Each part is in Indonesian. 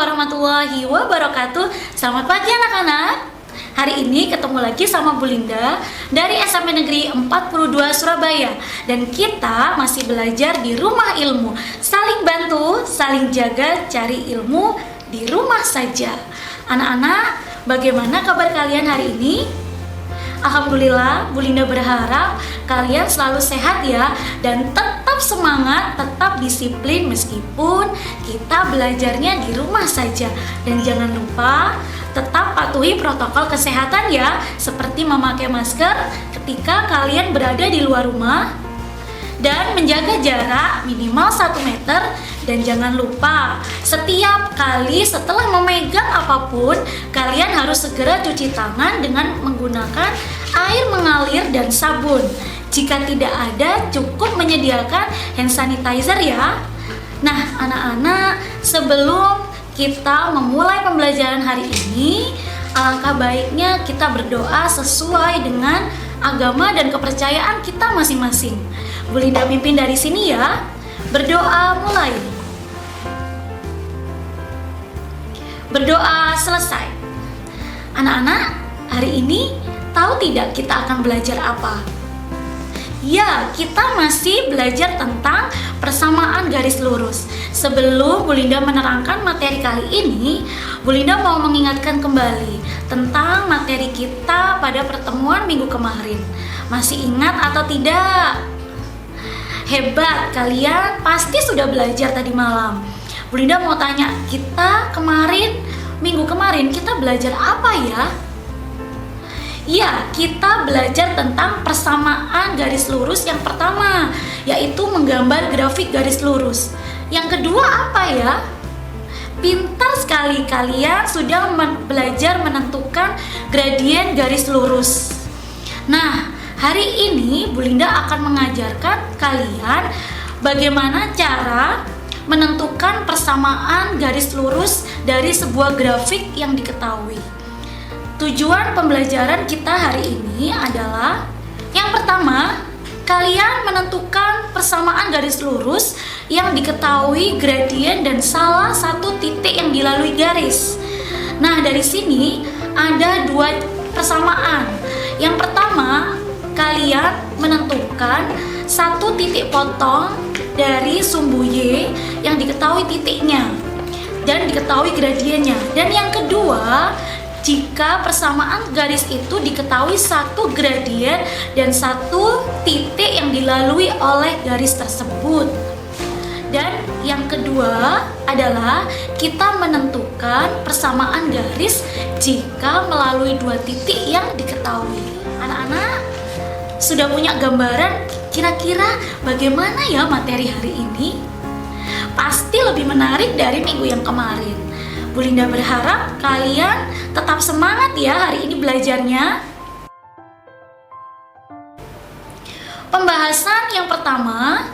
warahmatullahi wabarakatuh. Selamat pagi anak-anak. Hari ini ketemu lagi sama Bu Linda dari SMP Negeri 42 Surabaya. Dan kita masih belajar di rumah ilmu. Saling bantu, saling jaga, cari ilmu di rumah saja. Anak-anak, bagaimana kabar kalian hari ini? Alhamdulillah, Bu Linda berharap kalian selalu sehat ya, dan tetap semangat, tetap disiplin meskipun kita belajarnya di rumah saja. Dan jangan lupa tetap patuhi protokol kesehatan ya, seperti memakai masker ketika kalian berada di luar rumah dan menjaga jarak minimal 1 meter. Dan jangan lupa setiap kali setelah memegang apapun, kalian harus segera cuci tangan dengan menggunakan air mengalir dan sabun. Jika tidak ada, cukup menyediakan hand sanitizer ya. Nah anak-anak, sebelum kita memulai pembelajaran hari ini, alangkah baiknya kita berdoa sesuai dengan agama dan kepercayaan kita masing-masing. Bu Linda pimpin dari sini ya. Berdoa mulai. Berdoa selesai. Anak-anak, hari ini tahu tidak kita akan belajar apa? Ya, kita masih belajar tentang persamaan garis lurus. Sebelum Bu Linda menerangkan materi kali ini, Bu Linda mau mengingatkan kembali tentang materi kita pada pertemuan minggu kemarin. Masih ingat atau tidak? Hebat, kalian pasti sudah belajar tadi malam. Bu Linda mau tanya, kita minggu kemarin kita belajar apa ya? Ya, kita belajar tentang persamaan garis lurus yang pertama, yaitu menggambar grafik garis lurus. Yang kedua apa ya? Pintar sekali, kalian sudah belajar menentukan gradien garis lurus. Nah, hari ini Bu Linda akan mengajarkan kalian bagaimana cara menentukan persamaan garis lurus dari sebuah grafik yang diketahui. Tujuan pembelajaran kita hari ini adalah yang pertama, kalian menentukan persamaan garis lurus yang diketahui gradien dan salah satu titik yang dilalui garis. Nah, dari sini ada 2 persamaan. Yang pertama, kalian menentukan satu titik potong dari sumbu Y yang diketahui titiknya dan diketahui gradiennya. Dan yang kedua, jika persamaan garis itu diketahui satu gradien dan satu titik yang dilalui oleh garis tersebut. Dan yang kedua adalah kita menentukan persamaan garis jika melalui 2 titik yang diketahui. Anak-anak sudah punya gambaran kira-kira bagaimana ya materi hari ini? Pasti lebih menarik dari minggu yang kemarin. Bu Linda berharap kalian tetap semangat ya hari ini belajarnya. Pembahasan yang pertama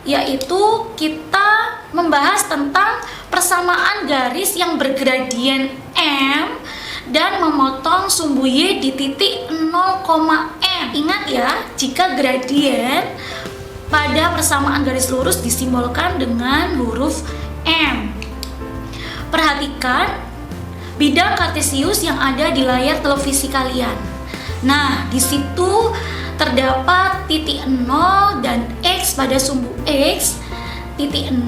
yaitu kita membahas tentang persamaan garis yang bergradien M dan memotong sumbu Y di titik 0,M. Ingat ya, jika gradien pada persamaan garis lurus disimbolkan dengan huruf M. Perhatikan bidang kartesius yang ada di layar televisi kalian. Nah, di situ terdapat titik 0 dan X pada sumbu X, titik 0,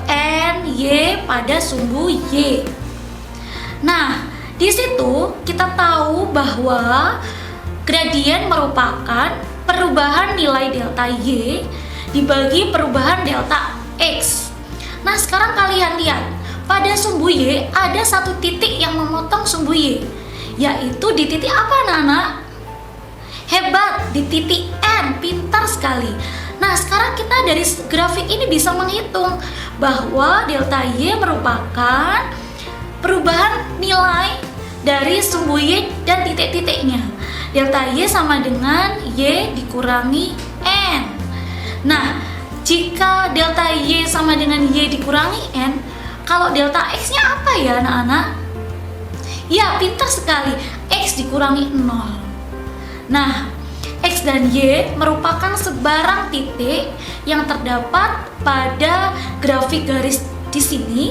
N, Y pada sumbu Y. Nah, di situ kita tahu bahwa gradien merupakan perubahan nilai delta Y dibagi perubahan delta X. Nah, sekarang kalian lihat, pada sumbu Y ada satu titik yang memotong sumbu Y, yaitu di titik apa anak-anak? Hebat, di titik N, pintar sekali. Nah, sekarang kita dari grafik ini bisa menghitung bahwa delta Y merupakan perubahan nilai dari sumbu Y dan titik-titiknya. Delta Y sama dengan Y dikurangi N. Nah, jika delta Y sama dengan Y dikurangi N, kalau delta X-nya apa ya anak-anak? Ya, pintar sekali, X dikurangi 0. Nah, X dan Y merupakan sebarang titik yang terdapat pada grafik garis di sini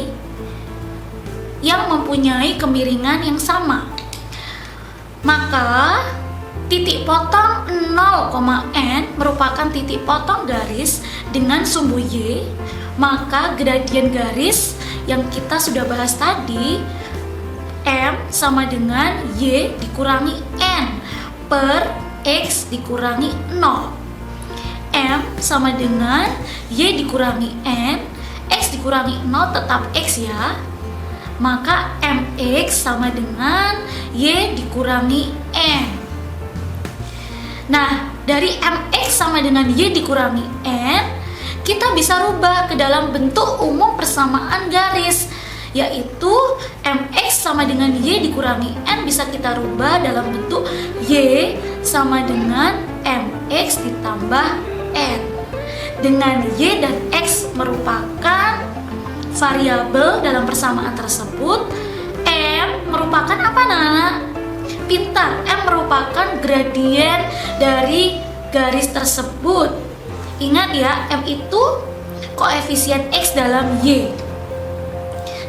yang mempunyai kemiringan yang sama. Maka titik potong 0,n merupakan titik potong garis dengan sumbu Y. Maka gradien garis yang kita sudah bahas tadi, M sama dengan Y dikurangi N per X dikurangi 0. M sama dengan Y dikurangi N, X dikurangi 0 tetap X ya. Maka MX sama dengan Y dikurangi N. Nah, dari MX sama dengan Y dikurangi N, kita bisa rubah ke dalam bentuk umum persamaan garis, yaitu MX sama dengan Y dikurangi N bisa kita rubah dalam bentuk Y sama dengan MX ditambah N. Dengan Y dan X merupakan variabel dalam persamaan tersebut, M merupakan apa Nana? Pintar, M merupakan gradien dari garis tersebut. Ingat ya, M itu koefisien X dalam Y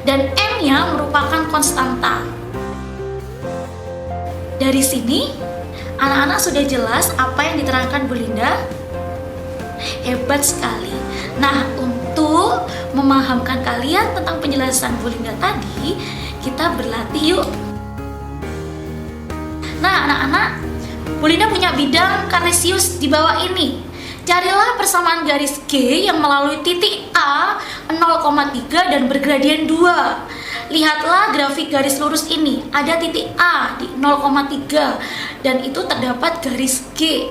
dan M-nya merupakan konstanta. Dari sini, anak-anak sudah jelas apa yang diterangkan Bu Linda? Hebat sekali. Nah, untuk memahamkan kalian tentang penjelasan Bu Linda tadi, kita berlatih yuk. Nah, anak-anak, Bu Linda punya bidang kartesius di bawah ini. Carilah persamaan garis G yang melalui titik A 0,3 dan bergradien 2. Lihatlah grafik garis lurus ini. Ada titik A di 0,3 dan itu terdapat garis G.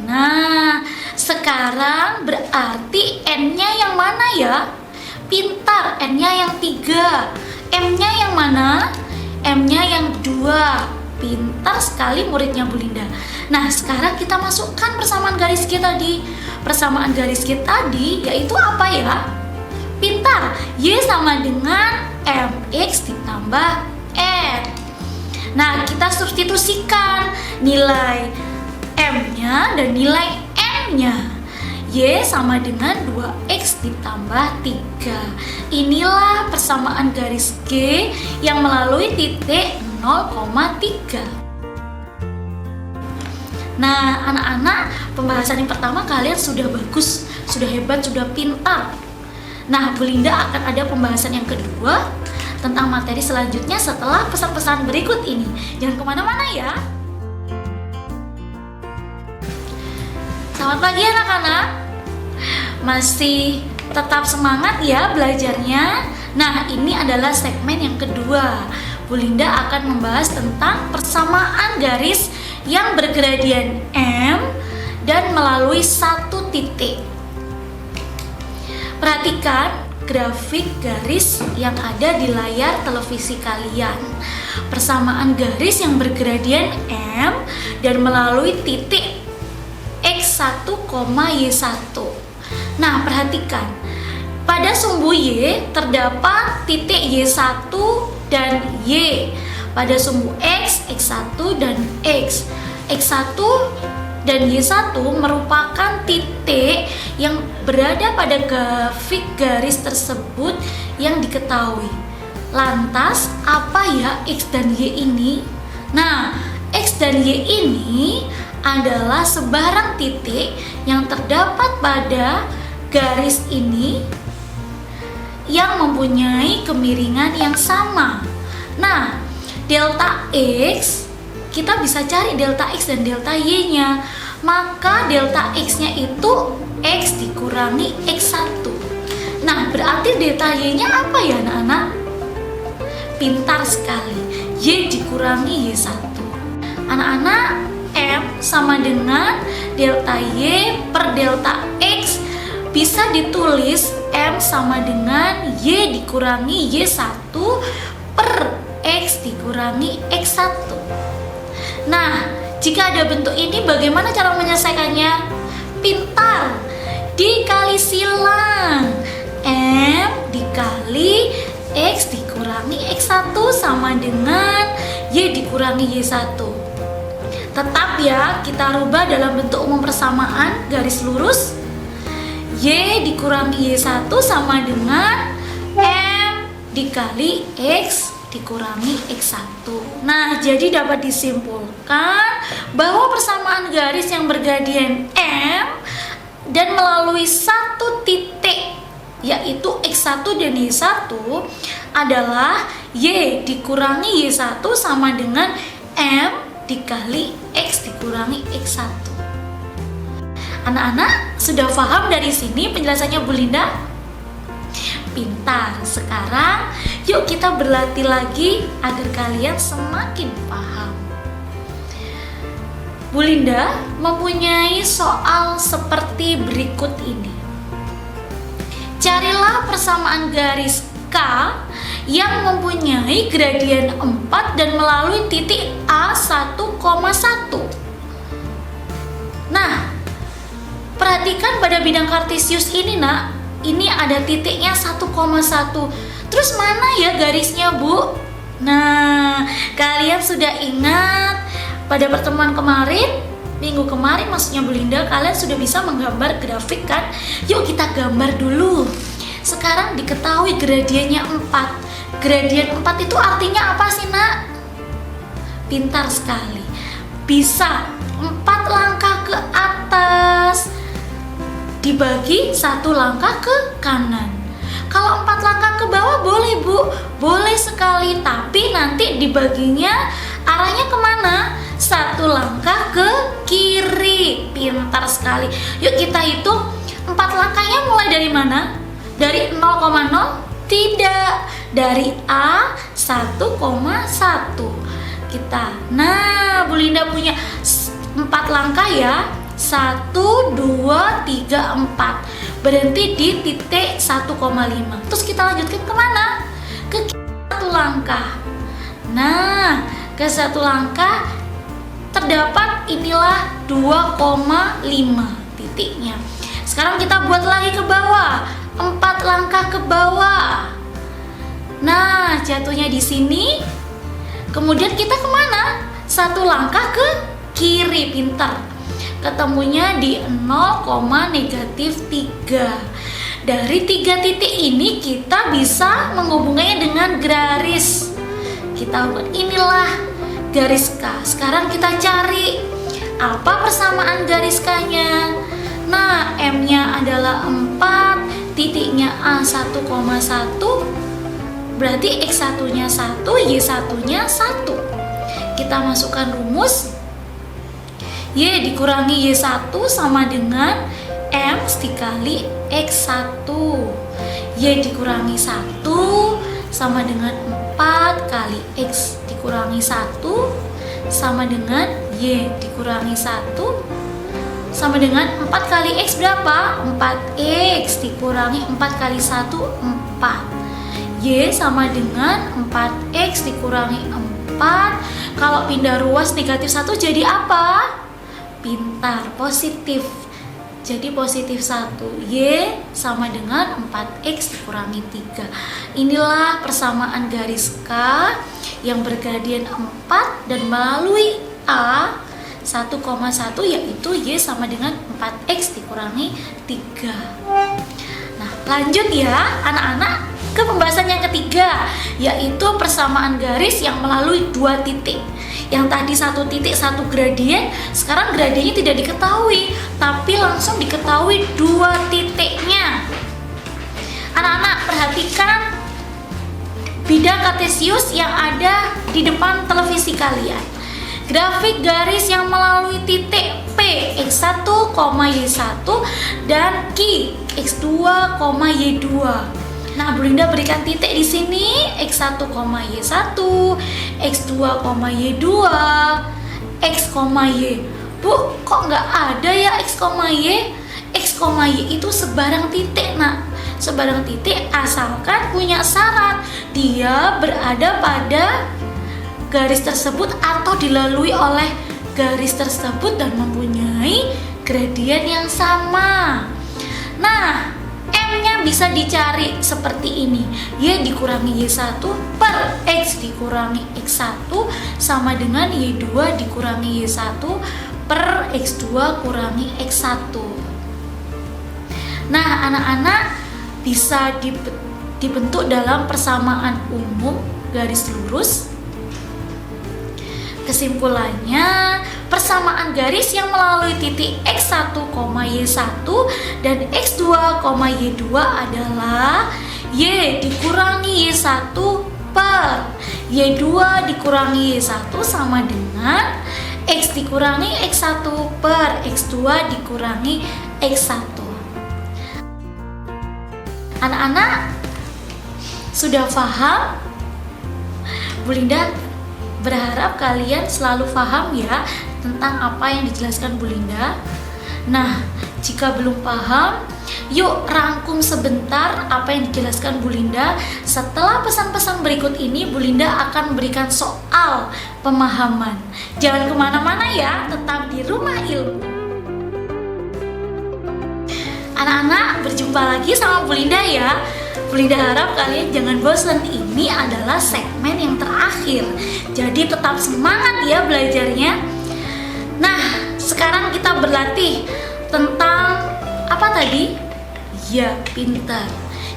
Nah, sekarang berarti N-nya yang mana ya? Pintar, N-nya yang 3. M-nya yang mana? M-nya yang 2. Pintar sekali muridnya Bu Linda. Nah, sekarang kita masukkan persamaan garis G tadi. Persamaan garis G tadi yaitu apa ya? Pintar, Y sama dengan MX ditambah N. Nah, kita substitusikan nilai M-nya dan nilai N-nya. Y sama dengan 2X ditambah 3. Inilah persamaan garis G yang melalui titik 0,3. Nah, anak-anak, pembahasan yang pertama kalian sudah bagus, sudah hebat, sudah pintar. Nah, Bu Linda akan ada pembahasan yang kedua tentang materi selanjutnya setelah pesan-pesan berikut ini. Jangan kemana-mana ya. Selamat pagi anak-anak. Masih tetap semangat ya belajarnya. Nah, ini adalah segmen yang kedua. Bu Linda akan membahas tentang persamaan garis yang bergradien M dan melalui satu titik. Perhatikan grafik garis yang ada di layar televisi kalian. Persamaan garis yang bergradien M dan melalui titik X1, Y1. Nah, perhatikan. Pada sumbu Y terdapat titik Y1 dan Y. Pada sumbu X, X1 dan X. X1 dan Y1 merupakan titik yang berada pada grafik garis tersebut yang diketahui. Lantas, apa ya X dan Y ini? Nah, X dan Y ini adalah sebarang titik yang terdapat pada garis ini yang mempunyai kemiringan yang sama. Nah, delta X, kita bisa cari delta X dan delta Y-nya. Maka delta X-nya itu X dikurangi X1. Nah, berarti delta Y-nya apa ya anak-anak? Pintar sekali, Y dikurangi Y1. Anak-anak, M sama dengan delta Y per delta X. Bisa ditulis M sama dengan Y dikurangi Y1 per X dikurangi X1. Nah, jika ada bentuk ini bagaimana cara menyelesaikannya? Pintar, dikali silang. M dikali X dikurangi X1 sama dengan Y dikurangi Y1. Tetap ya, kita rubah dalam bentuk umum persamaan garis lurus. Y dikurangi Y1 sama dengan M dikali X dikurangi X1. Nah, jadi dapat disimpulkan bahwa persamaan garis yang bergradian M dan melalui satu titik yaitu X1 dan Y1 adalah Y dikurangi Y1 sama dengan M dikali X dikurangi X1. Anak-anak sudah paham dari sini penjelasannya Bu Linda? Pintar. Sekarang yuk kita berlatih lagi agar kalian semakin paham. Bu Linda mempunyai soal seperti berikut ini. Carilah persamaan garis K yang mempunyai gradian 4 dan melalui titik A1,1. Nah, perhatikan pada bidang kartesius ini nak, ini ada titiknya 1,1. Terus mana ya garisnya Bu? Nah, kalian sudah ingat pada pertemuan kemarin, minggu kemarin maksudnya Bu Linda, kalian sudah bisa menggambar grafik kan? Yuk kita gambar dulu. Sekarang diketahui gradiennya 4. Gradien 4 itu artinya apa sih nak? Pintar sekali. Bisa 4 langkah ke atas dibagi 1 langkah ke kanan. Kalau 4 langkah ke bawah boleh Bu, boleh sekali, tapi nanti dibaginya arahnya kemana? 1 langkah ke kiri. Pintar sekali. Yuk kita hitung 4 langkahnya mulai dari mana? Dari 0,0? Tidak, dari A 1,1 kita. Nah, Bu Linda punya 4 langkah ya. 1, 2, 3, 4. Berhenti di titik 1,5. Terus kita lanjutkan kemana? Ke 1 langkah. Nah, ke 1 langkah terdapat inilah 2,5 titiknya. Sekarang kita buat lagi ke bawah. 4 langkah ke bawah. Nah, jatuhnya di sini. Kemudian kita kemana? 1 langkah ke kiri. Pintar. Ketemunya di 0,-3. Dari 3 titik ini kita bisa menghubungkannya dengan garis. Kita buat inilah garis K. Sekarang kita cari apa persamaan garis K-nya. Nah, M-nya adalah 4, titiknya A 1,1. Berarti X1-nya 1, Y1-nya 1. Kita masukkan rumus. Y dikurangi Y1 sama dengan M dikali X1. Y dikurangi 1 sama dengan 4 kali X dikurangi 1 sama dengan Y dikurangi 1 sama dengan 4 kali X berapa? 4X dikurangi 4 kali 1, 4. Y sama dengan 4X dikurangi 4. Kalau pindah ruas negatif 1 jadi apa? Pintar, positif. Jadi positif 1. Y sama dengan 4X dikurangi 3. Inilah persamaan garis K yang bergradian 4 dan melalui A 1,1 yaitu Y sama dengan 4X dikurangi 3. Nah, lanjut ya anak-anak ke pembahasan yang ketiga, yaitu persamaan garis yang melalui 2 titik. Yang tadi 1 titik 1 gradien, sekarang gradiennya tidak diketahui, tapi langsung diketahui 2 titiknya. Anak-anak perhatikan bidang kartesius yang ada di depan televisi kalian. Grafik garis yang melalui titik P X1, Y1 dan Q X2, Y2. Nah, Bu Linda berikan titik di sini X1, Y1, X2, Y2, X, Y. Bu, kok nggak ada ya X, Y? X, Y itu sebarang titik, nak. Sebarang titik asalkan punya syarat dia berada pada garis tersebut atau dilalui oleh garis tersebut dan mempunyai gradien yang sama. Nah, M-nya bisa dicari seperti ini. Y dikurangi Y1 per X dikurangi X1 sama dengan Y2 dikurangi Y1 per X2 kurangi X1. Nah, anak-anak bisa dibentuk dalam persamaan umum garis lurus? Kesimpulannya, persamaan garis yang melalui titik X1, Y1 dan X2, Y2 adalah Y dikurangi Y1 per Y2 dikurangi Y1 sama dengan X dikurangi X1 per X2 dikurangi X1. Anak-anak sudah paham? Bu Linda berharap kalian selalu paham ya tentang apa yang dijelaskan Bu Linda. Nah, jika belum paham, yuk rangkum sebentar apa yang dijelaskan Bu Linda. Setelah pesan-pesan berikut ini, Bu Linda akan memberikan soal pemahaman. Jangan kemana-mana ya, tetap di Rumah Ilmu. Anak-anak, berjumpa lagi sama Bu Linda ya. Bu Linda harap kalian jangan bosan, ini adalah segmen yang terakhir. Jadi tetap semangat ya belajarnya. Nah, sekarang kita berlatih tentang apa tadi? Ya, pintar.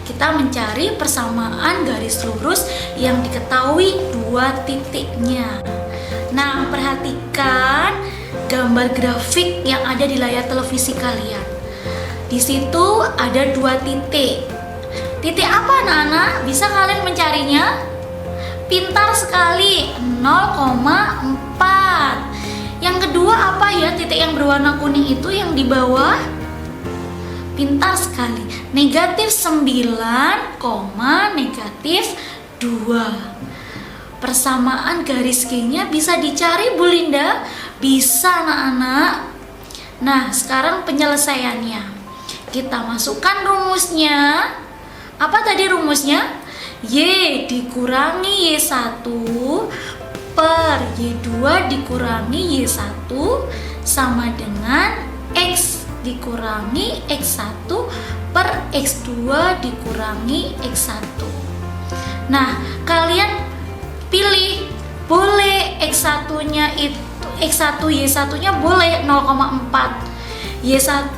Kita mencari persamaan garis lurus yang diketahui dua titiknya. Nah, perhatikan gambar grafik yang ada di layar televisi kalian. Di situ ada dua titik. Titik apa anak-anak? Bisa kalian mencarinya? Pintar sekali, 0,4. Yang kedua apa ya, titik yang berwarna kuning itu yang di bawah? Pintar sekali, negatif 9, negatif 2. Persamaan garis G-nya bisa dicari Bu Linda? Bisa anak-anak. Nah, sekarang penyelesaiannya. Kita masukkan rumusnya. Apa tadi rumusnya? Y dikurangi Y1 per Y2 dikurangi Y1 sama dengan X dikurangi X1 per X2 dikurangi X1. Nah, kalian pilih, boleh X1-nya itu X1 Y1-nya boleh 0,4.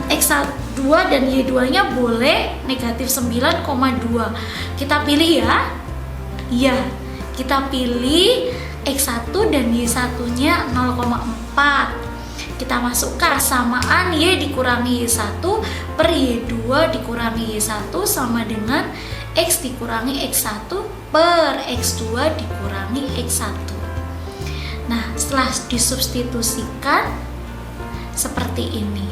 X2 dan Y2-nya boleh negatif 9,2. Kita pilih ya. Iya, kita pilih X1 dan Y1-nya 0,4. Kita masukkan samaan Y dikurangi Y1 per Y2 dikurangi Y1 sama dengan X dikurangi X1 per X2 dikurangi X1. Nah, setelah disubstitusikan seperti ini.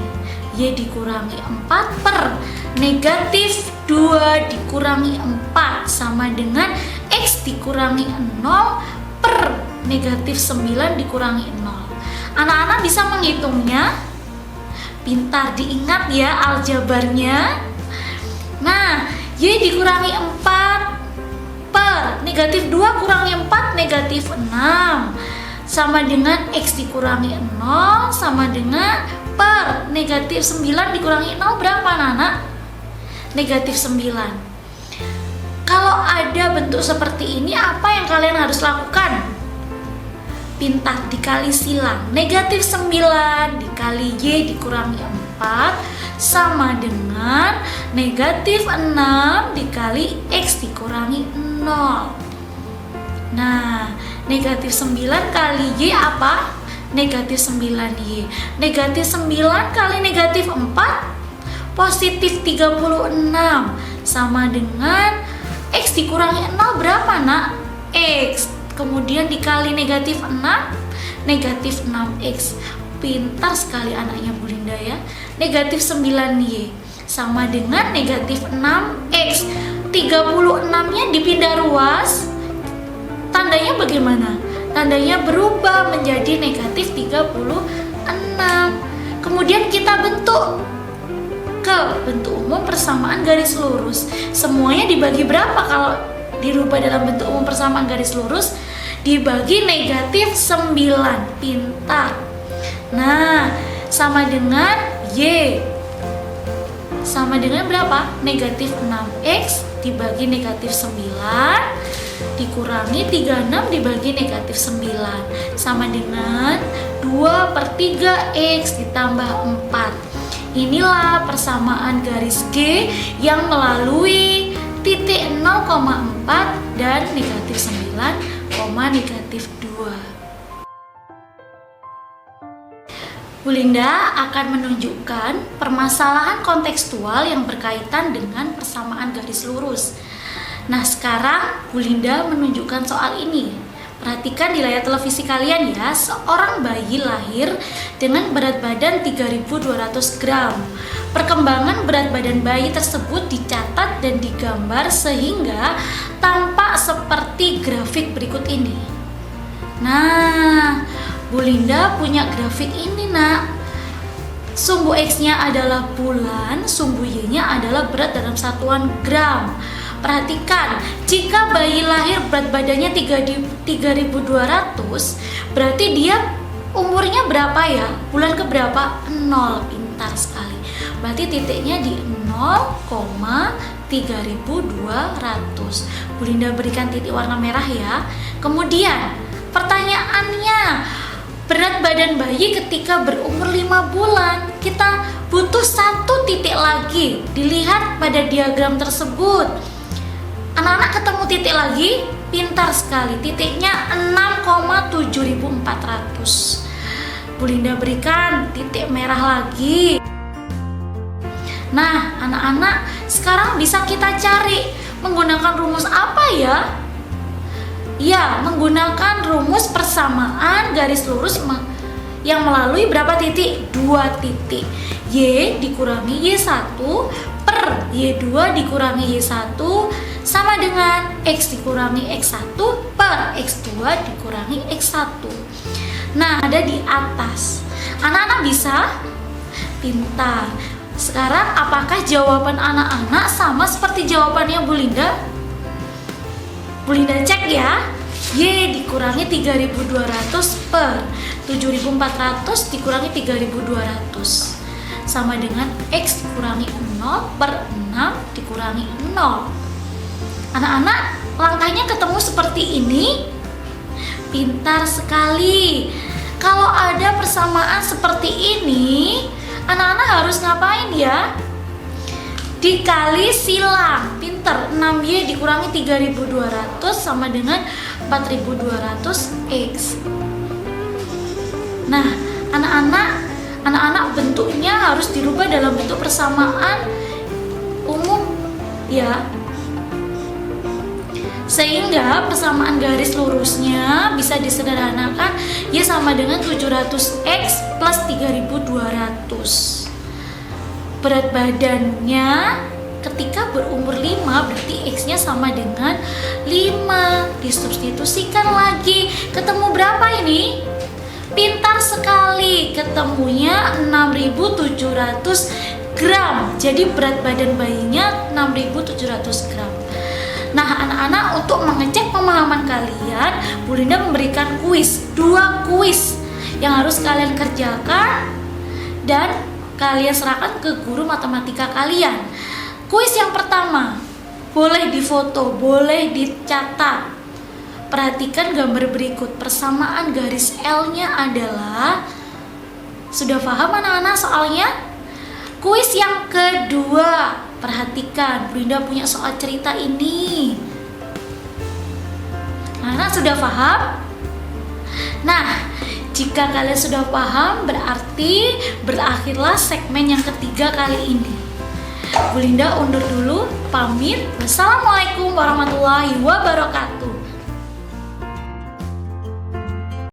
Y dikurangi 4 per negatif 2 dikurangi 4 sama dengan X dikurangi 0 per negatif 9 dikurangi 0. Anak-anak bisa menghitungnya? Pintar, diingat ya aljabarnya. Nah, Y dikurangi 4 per negatif 2 kurangi 4 negatif 6 sama dengan X dikurangi 0 sama dengan per negatif 9 dikurangi 0 berapa anak-anak? Negatif 9. Kalau ada bentuk seperti ini, apa yang kalian harus lakukan? Pintar, dikali silang. Negatif 9 dikali Y dikurangi 4 sama dengan negatif 6 dikali X dikurangi 0. Nah, negatif 9 kali Y apa? Negatif 9Y. Negatif 9 kali negatif 4 positif 36 sama dengan X dikurangi 0 berapa nak? X. Kemudian dikali negatif 6 negatif 6X. Pintar sekali anaknya Bu Linda ya. Negatif 9Y sama dengan negatif 6X. 36-nya dipindah ruas, tandanya bagaimana? Tandanya berubah menjadi negatif 36. Kemudian kita bentuk ke bentuk umum persamaan garis lurus. Semuanya dibagi berapa kalau dirubah dalam bentuk umum persamaan garis lurus? Dibagi negatif 9. Pintar. Nah, sama dengan Y sama dengan berapa? Negatif 6X dibagi negatif 9 dikurangi 36 dibagi negatif 9 sama dengan 2 per 3X ditambah 4. Inilah persamaan garis G yang melalui titik 0,4 dan negatif 9, negatif 2. Bu Linda akan menunjukkan permasalahan kontekstual yang berkaitan dengan persamaan garis lurus. Nah, sekarang Bu Linda menunjukkan soal ini. Perhatikan di layar televisi kalian ya, seorang bayi lahir dengan berat badan 3.200 gram. Perkembangan berat badan bayi tersebut dicatat dan digambar sehingga tampak seperti grafik berikut ini. Nah, Bu Linda punya grafik ini nak. Sumbu X-nya adalah bulan, sumbu Y-nya adalah berat dalam satuan gram. Perhatikan, jika bayi lahir berat badannya 3.200, berarti dia umurnya berapa ya? Bulan ke berapa? 0, pintar sekali. Berarti titiknya di 0,3200. Bu Linda berikan titik warna merah ya. Kemudian, pertanyaannya, berat badan bayi ketika berumur 5 bulan. Kita butuh satu titik lagi. Dilihat pada diagram tersebut. Anak-anak ketemu titik lagi? Pintar sekali. Titiknya 6,7400. Bu Linda berikan titik merah lagi. Nah, anak-anak, sekarang bisa kita cari menggunakan rumus apa ya? Ya, menggunakan rumus persamaan garis lurus yang melalui berapa titik? 2 titik. Y dikurangi Y1 per Y2 dikurangi Y1 sama dengan X dikurangi X1 per X2 dikurangi X1. Nah, ada di atas. Anak-anak bisa? Pintar. Sekarang apakah jawaban anak-anak sama seperti jawabannya Bu Linda? Bu Linda cek ya. Y dikurangi 3.200 per 7.400 dikurangi 3.200 sama dengan X dikurangi 0 per 6 dikurangi 0. Anak-anak, langkahnya ketemu seperti ini. Pintar sekali. Kalau ada persamaan seperti ini, anak-anak harus ngapain ya? Dikali silang. Pinter. 6Y dikurangi 3.200 sama dengan 4.200 X. Nah, anak-anak bentuknya harus dirubah dalam bentuk persamaan umum ya. Sehingga persamaan garis lurusnya bisa disederhanakan Y sama dengan 700X plus 3.200. Berat badannya ketika berumur 5 berarti X-nya sama dengan 5. Disubstitusikan lagi. Ketemu berapa ini? Pintar sekali. Ketemunya 6.700 gram. Jadi berat badan bayinya 6.700 gram. Nah, anak-anak, untuk mengecek pemahaman kalian, Bu Linda memberikan kuis, 2 kuis yang harus kalian kerjakan dan kalian serahkan ke guru matematika kalian. Kuis yang pertama, boleh difoto, boleh dicatat. Perhatikan gambar berikut. Persamaan garis L-nya adalah, sudah paham anak-anak soalnya? Kuis yang kedua, perhatikan, Bu Linda punya soal cerita ini. Anak-anak sudah paham? Nah, jika kalian sudah paham, berarti berakhirlah segmen yang ketiga kali ini. Bu Linda undur dulu, pamit. Wassalamualaikum warahmatullahi wabarakatuh.